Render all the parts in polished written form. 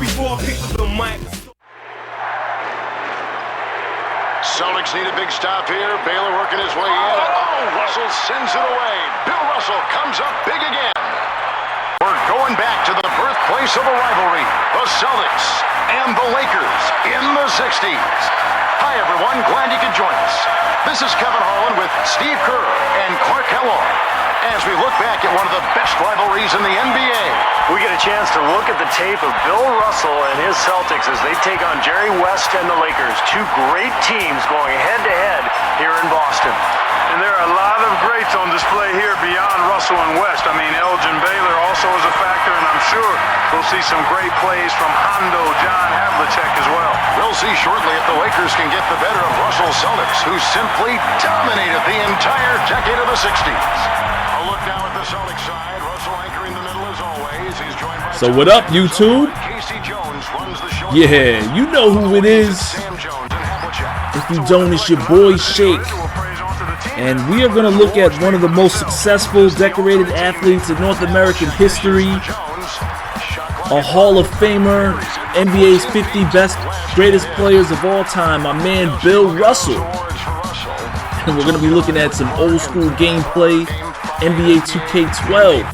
before I pick up the mic. Celtics need a big stop here. Baylor working his way in. Oh, Russell sends it away. Bill Russell comes up big again. We're going back to the birthplace of a rivalry. The Celtics and the Lakers in the 60s. Hi, everyone. Glad you could join us. This is Kevin Harlan with Steve Kerr and Clark Kellogg as we look back at one of the best rivalries in the NBA. We get a chance to look at the tape of Bill Russell and his Celtics as they take on Jerry West and the Lakers. Two great teams going head-to-head here in Boston. And there are a lot of greats on display here beyond Russell and West. I mean, Elgin Baylor also is a factor, and I'm sure we'll see some great plays from Hondo, John Havlicek as well. We'll see shortly if the Lakers can get the better of Russell's Celtics, who simply dominated the entire decade of the 60s. A look now at the Celtics side. Russell anchoring the middle as always. He's joined by So what up, YouTube? Yeah, you know who it is. If you don't, it's your boy Shake. And we are going to look at one of the most successful decorated athletes in North American history. A Hall of Famer, NBA's 50 best, greatest players of all time, my man Bill Russell. And we're going to be looking at some old school gameplay, NBA 2K12.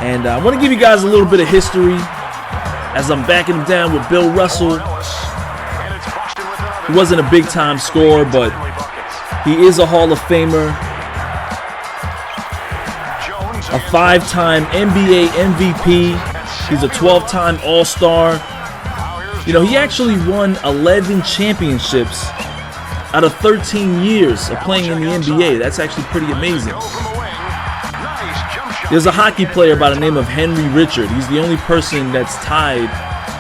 And I want to give you guys a little bit of history as I'm backing him down with Bill Russell. He wasn't a big time scorer, but he is a Hall of Famer. A 5-time NBA MVP. He's a 12-time All-Star. You know, he actually won 11 championships out of 13 years of playing in the NBA. That's actually pretty amazing. There's a hockey player by the name of Henry Richard. He's the only person that's tied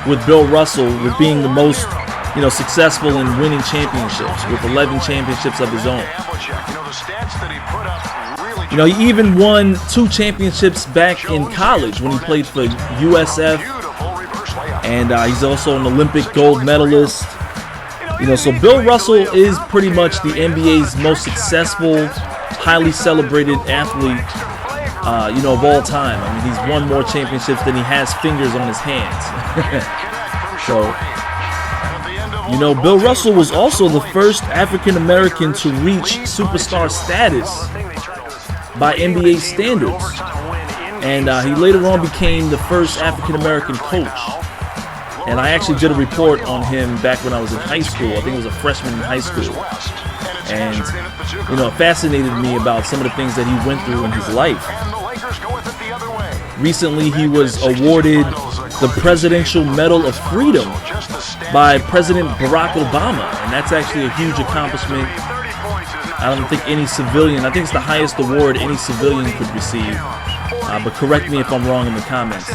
with Bill Russell with being the most, successful in winning championships with 11 championships of his own. He even won 2 championships back in college when he played for USF, and he's also an Olympic gold medalist. So Bill Russell is pretty much the NBA's most successful, highly celebrated athlete, of all time. I mean, he's won more championships than he has fingers on his hands. So, Bill Russell was also the first African American to reach superstar status by NBA standards. And he later on became the first African American coach. And I actually did a report on him back when I was in high school. I think it was a freshman in high school. And, it fascinated me about some of the things that he went through in his life. Recently, he was awarded the Presidential Medal of Freedom by President Barack Obama. And that's actually a huge accomplishment. I don't think any civilian, I think it's the highest award any civilian could receive. But correct me if I'm wrong in the comments.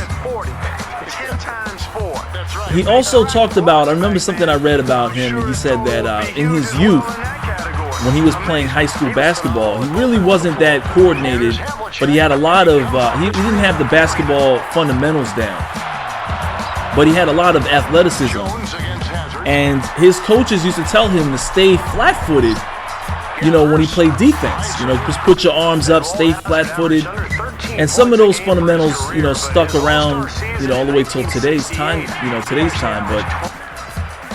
He also talked about, I remember something I read about him. He said that in his youth, when he was playing high school basketball, he really wasn't that coordinated, but he had a lot of, he didn't have the basketball fundamentals down, but he had a lot of athleticism. And his coaches used to tell him to stay flat-footed, when he played defense. Just put your arms up, stay flat-footed. And some of those fundamentals, stuck around, all the way till today's time, but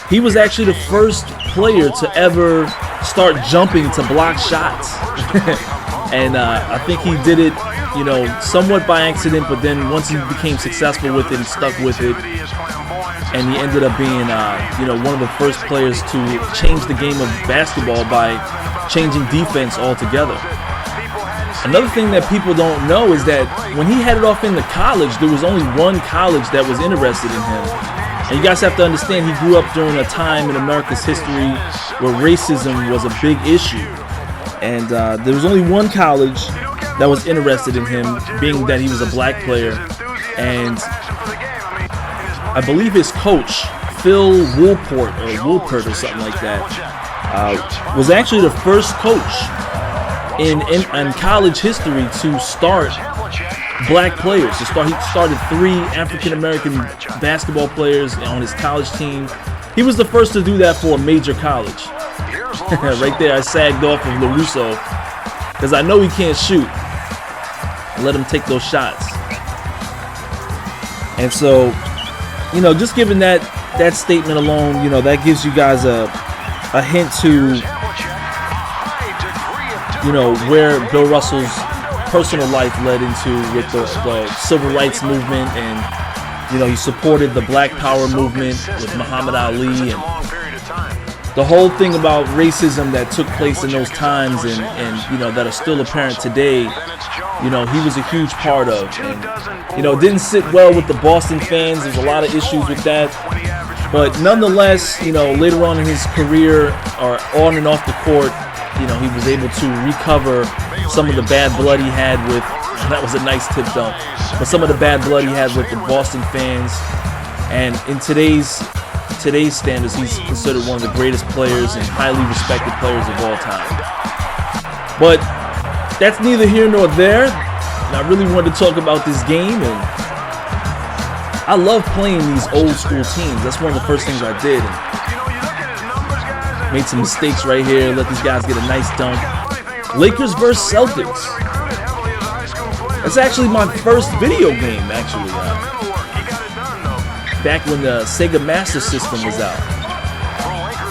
he was actually the first player to ever start jumping to block shots. And I think he did it, somewhat by accident, but then once he became successful with it, he stuck with it. And he ended up being, one of the first players to change the game of basketball by changing defense altogether. Another thing that people don't know is that when he headed off into college, there was only one college that was interested in him. And you guys have to understand, he grew up during a time in America's history where racism was a big issue. And there was only one college that was interested in him, being that he was a black player. And I believe his coach, Phil Woolpert or something like that, was actually the first coach in college history to start black players. He started 3 African American basketball players on his college team. He was the first to do that for a major college. Right there, I sagged off of LaRusso because I know he can't shoot. I let him take those shots. And so, you know, just given that statement alone, you know, that gives you guys a hint to, you know, where Bill Russell's personal life led into with the civil rights movement, and, you know, he supported the Black Power movement with Muhammad Ali, and the whole thing about racism that took place in those times, and you know, that are still apparent today, you know, he was a huge part of. And, you know, it didn't sit well with the Boston fans. There's a lot of issues with that. But nonetheless, you know, later on in his career, or on and off the court, you know, he was able to recover some of the bad blood he had with, that was a nice tip dunk, but some of the bad blood he had with the Boston fans. And in today's standards, he's considered one of the greatest players and highly respected players of all time. But that's neither here nor there. And I really wanted to talk about this game, and I love playing these old school teams. That's one of the first things I did. And made some mistakes right here. Let these guys get a nice dunk. Lakers versus Celtics. That's actually my first video game, actually. Back when the Sega Master System was out.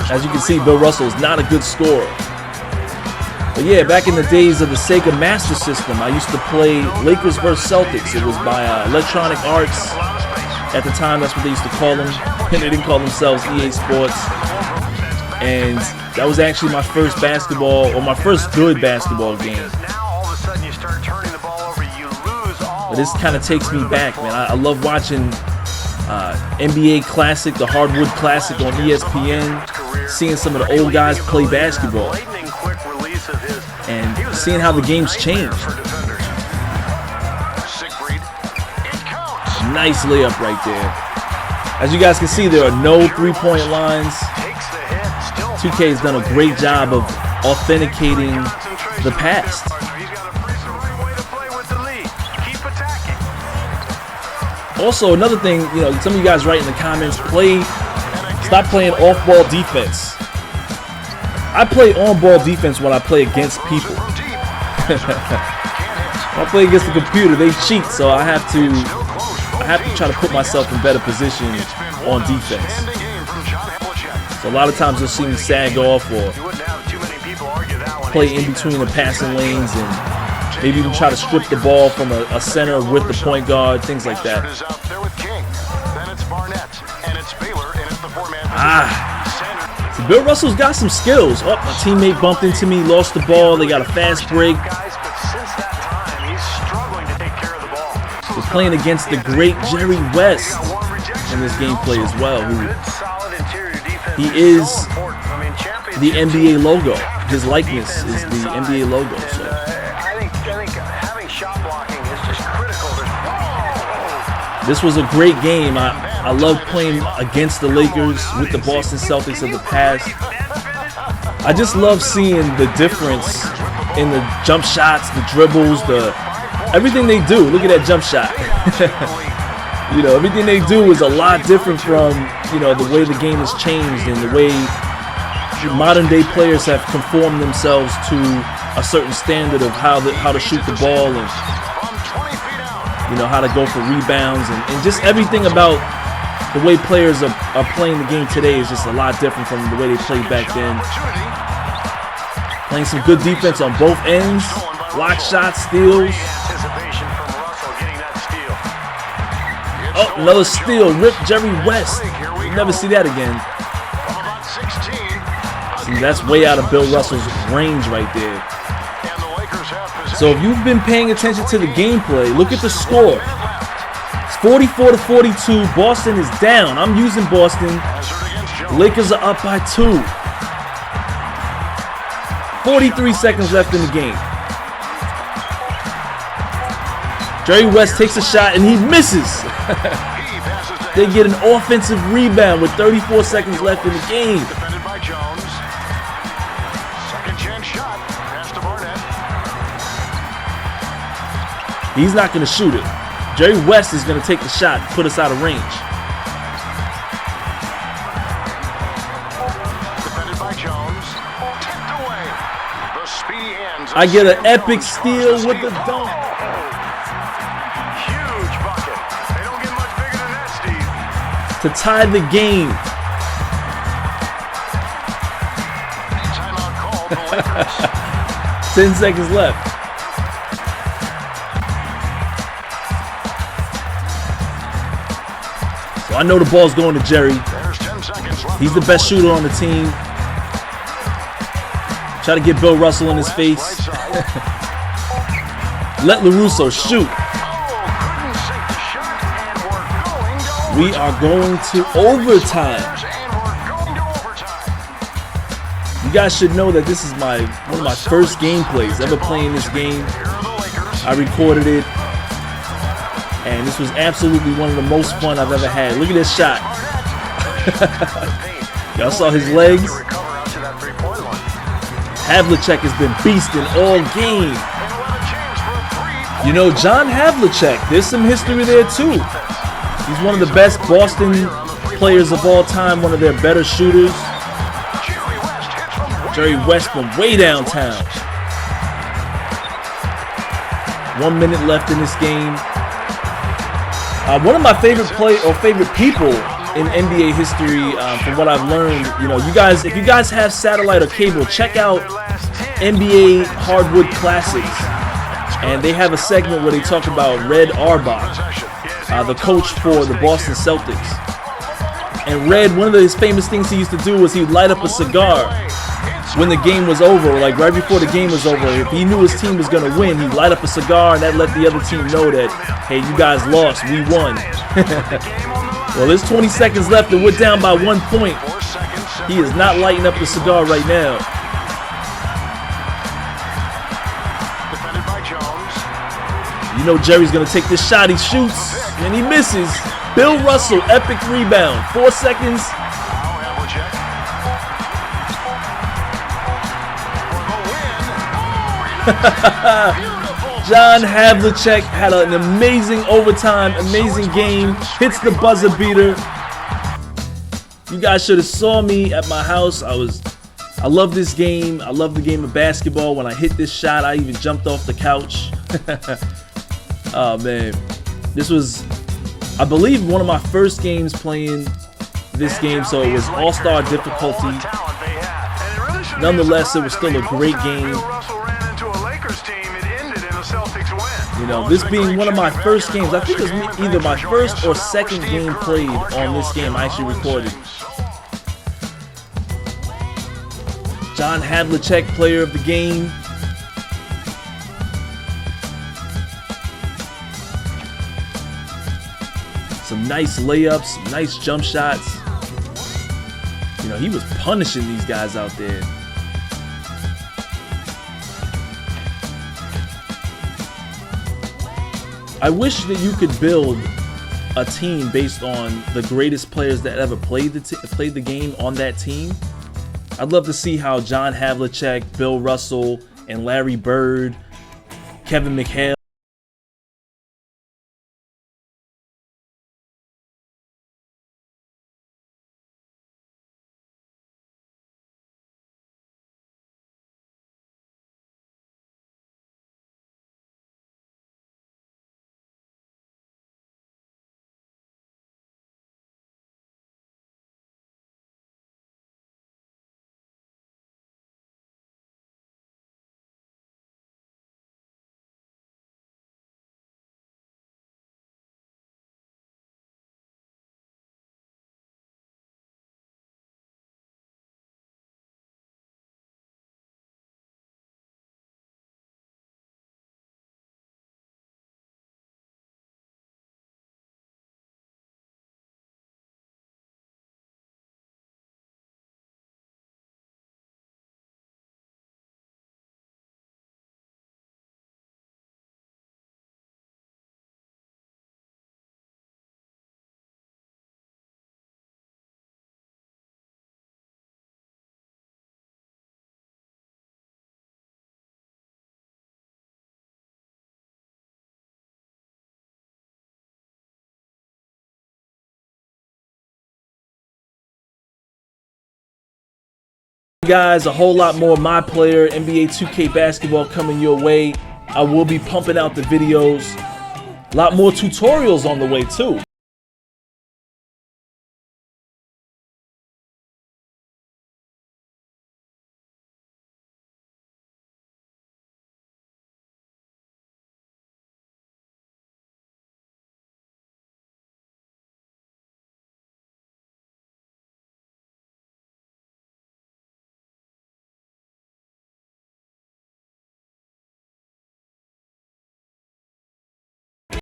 As you can see, Bill Russell is not a good scorer. But yeah, back in the days of the Sega Master System, I used to play Lakers vs. Celtics. It was by Electronic Arts. At the time, that's what they used to call them. And they didn't call themselves EA Sports. And that was actually my first basketball, or my first good basketball game. But this kind of takes me back, man. I love watching NBA Classic, the Hardwood Classic on ESPN, seeing some of the old guys play basketball, and seeing how the game's changed. Nice layup right there. As you guys can see, there are no three-point lines. 2K has done a great job of authenticating the past. Also, another thing, you know, some of you guys write in the comments, stop playing off-ball defense. I play on-ball defense when I play against people. When I play against the computer, they cheat, so I have to try to put myself in better position on defense. So a lot of times you'll see me sag off or play in between the passing lanes, and maybe even try to strip the ball from a center with the point guard, things like that. So Bill Russell's got some skills. Oh, my teammate bumped into me, lost the ball. They got a fast break. Was playing against the great Jerry West in this gameplay as well, he is the NBA logo. His likeness is the NBA logo. So this was a great game. I love playing against the Lakers with the Boston Celtics of the past. I just love seeing the difference in the jump shots, the dribbles, everything they do. Look at that jump shot. You know, everything they do is a lot different from, you know, the way the game has changed and the way modern day players have conformed themselves to a certain standard of how to shoot the ball, and, you know, how to go for rebounds, and just everything about the way players are playing the game today is just a lot different from the way they played back then. Playing some good defense on both ends, block shots, steals. Oh, another steal, rip Jerry West. You'll never see that again. See, that's way out of Bill Russell's range right there. So if you've been paying attention to the gameplay, look at the score. It's 44-42. Boston is down. I'm using Boston. The Lakers are up by 2. 43 seconds left in the game. Jerry West takes a shot and he misses. They get an offensive rebound with 34 seconds left in the game. He's not going to shoot it. Jerry West is going to take the shot and put us out of range. I get an epic steal with the dunk. Huge bucket. They don't get much bigger to tie the game. Timeout called the Lakers. 10 seconds left. So I know the ball's going to Jerry. There's 10 seconds left. He's the best shooter on the team. Try to get Bill Russell in his face. Let LaRusso shoot. We are going to overtime. You guys should know that this is one of my first gameplays ever playing this game. I recorded it, and this was absolutely one of the most fun I've ever had. Look at this shot. Y'all saw his legs. Havlicek has been beasting all game. You know, John Havlicek, there's some history there too. He's one of the best Boston players of all time, one of their better shooters. Jerry West from way downtown. 1 minute left in this game. One of my favorite people in NBA history, from what I've learned, you know, if you guys have satellite or cable, check out NBA Hardwood Classics, and they have a segment where they talk about Red Auerbach, the coach for the Boston Celtics. And Red, one of his famous things he used to do was he'd light up a cigar when the game was over, like right before the game was over. If he knew his team was going to win, he'd light up a cigar, and that let the other team know that, hey, you guys lost, we won. Well, there's 20 seconds left, and we're down by 1 point. He is not lighting up the cigar right now. You know Jerry's going to take this shot. He shoots, and he misses. Bill Russell, epic rebound. 4 seconds. John Havlicek had an amazing overtime, amazing game. Hits the buzzer beater. You guys should have saw me at my house. I love this game. I love the game of basketball. When I hit this shot, I even jumped off the couch. Oh man, this was, I believe, one of my first games playing this game, so it was all-star difficulty. Nonetheless, it was still a great game. You know, this being one of my first games, I think it was either my first or second game played on this game I actually recorded. John Havlicek, player of the game. Some nice layups, some nice jump shots. You know, he was punishing these guys out there. I wish that you could build a team based on the greatest players that ever played the game on that team. I'd love to see how John Havlicek, Bill Russell, and Larry Bird, Kevin McHale, guys, a whole lot more My Player NBA 2K basketball coming your way. I will be pumping out the videos. A lot more tutorials on the way too.